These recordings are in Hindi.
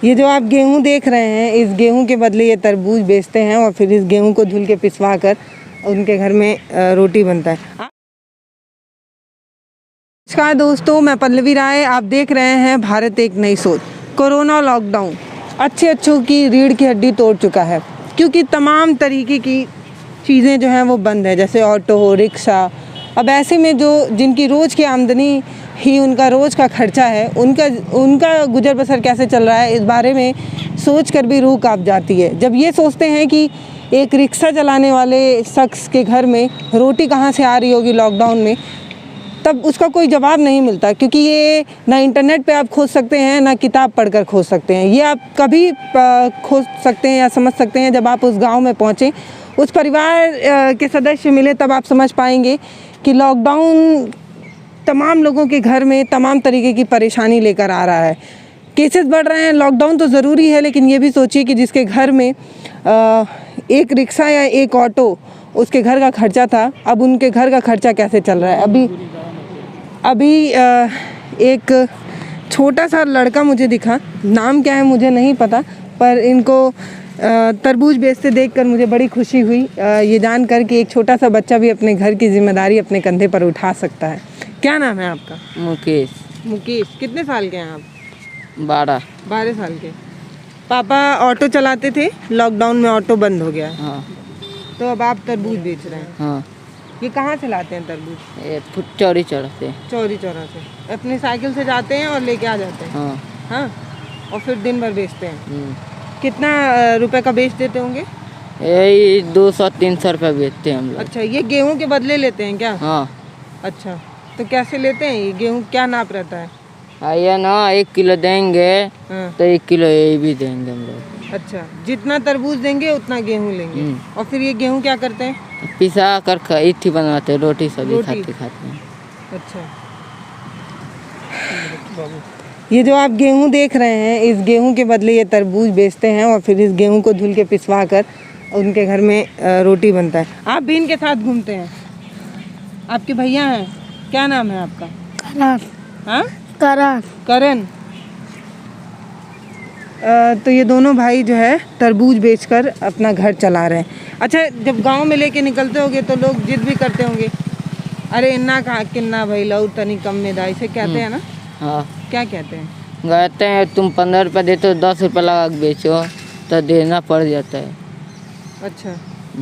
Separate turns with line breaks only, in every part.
ये जो आप गेहूं देख रहे हैं, इस गेहूं के बदले ये तरबूज बेचते हैं और फिर इस गेहूं को धुल के पिसवा कर उनके घर में रोटी बनता है। नमस्कार दोस्तों, मैं पल्लवी राय, आप देख रहे हैं भारत एक नई सोच। कोरोना लॉकडाउन अच्छों की रीढ़ की हड्डी तोड़ चुका है, क्योंकि तमाम तरीके की चीज़ें जो हैं वो बंद है, जैसे ऑटो हो, रिक्शा। अब ऐसे में जो जिनकी रोज़ की आमदनी ही उनका रोज़ का खर्चा है, उनका गुजर बसर कैसे चल रहा है, इस बारे में सोच कर भी रूह कांप जाती है। जब ये सोचते हैं कि एक रिक्शा चलाने वाले शख्स के घर में रोटी कहाँ से आ रही होगी लॉकडाउन में, तब उसका कोई जवाब नहीं मिलता, क्योंकि ये ना इंटरनेट पे आप खोज सकते हैं, ना किताब पढ़कर खोज सकते हैं। ये आप कभी खोज सकते हैं या समझ सकते हैं जब आप उस गांव में पहुँचें, उस परिवार के सदस्य मिले, तब आप समझ पाएंगे कि लॉकडाउन तमाम लोगों के घर में तमाम तरीके की परेशानी लेकर आ रहा है। केसेस बढ़ रहे हैं, लॉकडाउन तो ज़रूरी है, लेकिन ये भी सोचिए कि जिसके घर में एक रिक्शा या एक ऑटो उसके घर का खर्चा था, अब उनके घर का खर्चा कैसे चल रहा है। अभी एक छोटा सा लड़का मुझे दिखा, नाम क्या है मुझे नहीं पता, पर इनको तरबूज बेचते देखकर मुझे बड़ी खुशी हुई, ये जानकर कि एक छोटा सा बच्चा भी अपने घर की जिम्मेदारी अपने कंधे पर उठा सकता है। क्या नाम है आपका? मुकेश। कितने साल के हैं आप? 12 साल के। पापा ऑटो चलाते थे, लॉकडाउन में ऑटो बंद हो गया।
हाँ।
तो अब आप तरबूज बेच रहे हैं।
हाँ।
ये कहाँ से लाते हैं तरबूज?
चौरी चौरा
से अपनी साइकिल से जाते हैं और लेके आ जाते हैं।
हाँ।
हाँ, और फिर दिन भर बेचते हैं। कितना रुपए का बेच देते होंगे?
यही 200-300 रुपये बेचते हैं हम लोग।
अच्छा, ये गेहूं के बदले लेते हैं क्या?
हाँ।
अच्छा, तो कैसे लेते हैं ये गेहूं? क्या नाप रहता है?
आइए ना, 1 किलो देंगे।
हाँ।
तो 1 किलो ये भी देंगे हम लोग।
अच्छा, जितना तरबूज देंगे उतना गेहूं लेंगे। और फिर ये गेहूं क्या करते हैं?
पिसा कर इथी बनाते हैं, रोटी सब्जी खाते हैं।
अच्छा, ये जो आप गेहूं देख रहे हैं, इस गेहूं के बदले ये तरबूज बेचते हैं और फिर इस गेहूं को धुल के पिसवा कर उनके घर में रोटी बनता है। आप भी इनके साथ घूमते हैं? आपके भैया हैं? क्या नाम है आपका? करण। तो ये दोनों भाई जो है तरबूज बेचकर अपना घर चला रहे हैं। अच्छा, जब गांव में लेके निकलते होंगे तो लोग जिद भी करते होंगे, अरे इन्ना कहा किन्ना भाई लऊ तनी कम में दाई से कहते हैं ना?
हाँ।
क्या कहते हैं?
कहते हैं तुम 15 रुपये देते हो, 10 रुपये लगा के बेचो, तो देना पड़ जाता है।
अच्छा,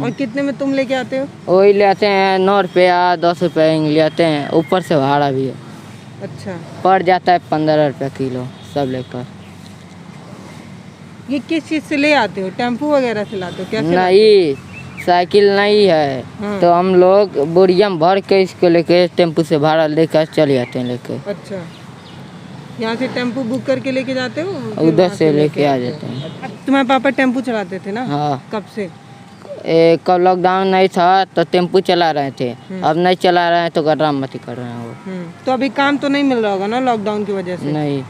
और कितने में तुम लेके आते हो?
वही ले आते हैं 9 रुपया 10 रुपये ले आते हैं, ऊपर से भाड़ा भी है।
अच्छा,
पड़ जाता है 15 रुपये किलो सब लेकर।
ये किस चीज़ से ले आते हो? टेम्पो वगैरह से लाते हो? कैसे?
नहीं, साइकिल नहीं है।
हाँ।
तो हम लोग बोरिया में भर के इसको लेके टेम्पो से भाड़ा लेकर चले जाते हैं लेके।
अच्छा, यहाँ से टेम्पो बुक करके लेके जाते हो?
उधर से लेके आ जाते हैं।
तुम्हारे पापा टेम्पो चलाते थे ना?
हाँ।
कब से?
कब लॉकडाउन नहीं था तो टेम्पो चला रहे थे, अब नहीं चला रहे हैं तो गड्ढामती कर रहे हैं वो।
तो अभी काम तो नहीं मिल रहा होगा ना लॉकडाउन की वजह से?
नहीं।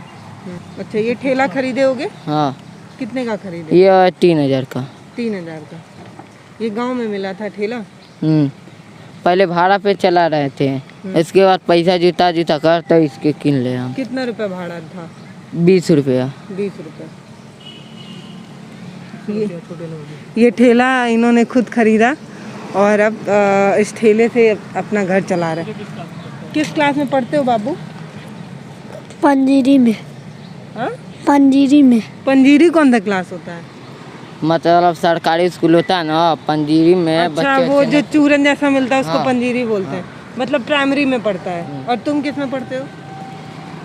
अच्छा, ये ठेला खरीदे होगे?
हाँ।
कितने का खरीदे?
ये 3000 का।
3000 का। ये गांव में मिला था ठेला?
पहले भाड़ा पे चला रहे थे, इसके बाद पैसा जुटा कर तो इसके किन ले हम।
कितना रुपया भाड़ा था?
20 रुपया।
20 रुपया। ये ठेला इन्होंने खुद खरीदा और अब इस ठेले से अपना घर चला रहे हैं। किस क्लास में पढ़ते हो बाबू?
पंजीरी में।
हाँ?
पंजीरी
कौन सा क्लास होता है?
मतलब सरकारी स्कूल होता है ना, पंजीरी में।
अच्छा, वो जो चूरन जैसा मिलता है उसको पंजीरी बोलते हैं। मतलब प्राइमरी में पढ़ता है। और तुम किस में पढ़ते हो?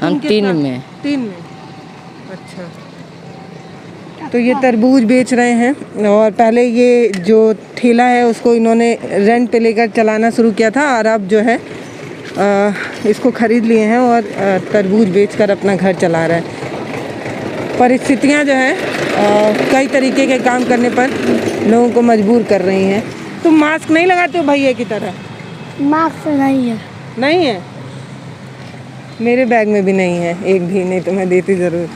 हम 3 में।
3 में। अच्छा, तो ये तरबूज बेच रहे हैं और पहले ये जो ठेला है उसको इन्होंने रेंट पे लेकर चलाना शुरू किया था, और अब जो है इसको ख़रीद लिए हैं और तरबूज बेचकर अपना घर चला रहे हैं। परिस्थितियाँ जो है कई तरीके के काम करने पर लोगों को मजबूर कर रही हैं। तुम मास्क नहीं लगाते हो भैया की तरह?
मास्क नहीं है।
नहीं है? मेरे बैग में भी नहीं है एक भी, नहीं तो मैं देती ज़रूर।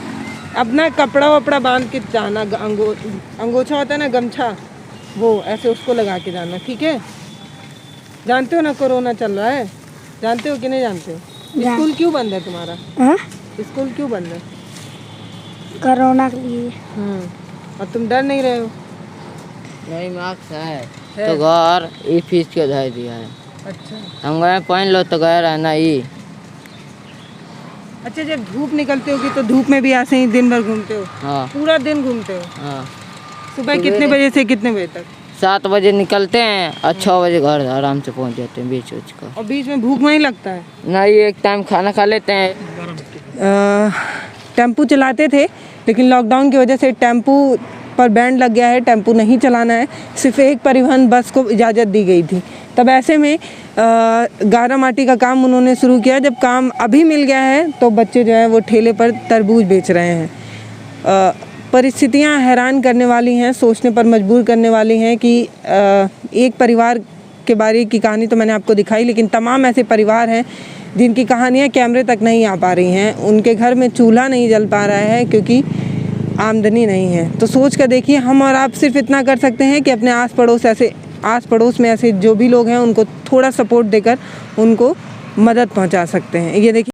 अपना कपड़ा वपड़ा बांध के जाना, अंगोछा होता है ना, गमछा, वो ऐसे उसको लगा के जाना, ठीक है? जानते हो ना कोरोना चल रहा है, जानते हो कि नहीं जानते हो? स्कूल क्यों बंद है तुम्हारा?
हाँ?
स्कूल क्यों बंद है?
कोरोना के लिए।
और तुम डर नहीं रहे हो?
नहीं मास्क है तो घर ई फीस के धर दिया है।
अच्छा
हम गए पहन लो तो गए रहना ही।
अच्छा, जब धूप निकलते होगी तो धूप में भी ऐसे ही दिन भर घूमते हो?
हाँ
पूरा दिन घूमते हो?
हाँ।
सुबह कितने बजे से कितने बजे तक?
7 बजे निकलते हैं और 6 बजे घर आराम से पहुंच जाते हैं बीच उच का।
और बीच में भूख नहीं लगता है?
नहीं, एक टाइम खाना खा लेते हैं।
टेम्पू चलाते थे, लेकिन लॉकडाउन की वजह से टेम्पू पर बैन लग गया है, टेम्पू नहीं चलाना है, सिर्फ एक परिवहन बस को इजाज़त दी गई थी। तब ऐसे में गारा माटी का काम उन्होंने शुरू किया। जब काम अभी मिल गया है तो बच्चे जो है वो ठेले पर तरबूज बेच रहे हैं। परिस्थितियां हैरान करने वाली हैं, सोचने पर मजबूर करने वाली हैं कि एक परिवार के बारे की कहानी तो मैंने आपको दिखाई, लेकिन तमाम ऐसे परिवार हैं जिनकी कहानियाँ कैमरे तक नहीं आ पा रही हैं। उनके घर में चूल्हा नहीं जल पा रहा है क्योंकि आमदनी नहीं है। तो सोच कर देखिए, हम और आप सिर्फ इतना कर सकते हैं कि अपने आस पड़ोस में ऐसे जो भी लोग हैं उनको थोड़ा सपोर्ट देकर उनको मदद पहुंचा सकते हैं। ये देखिए।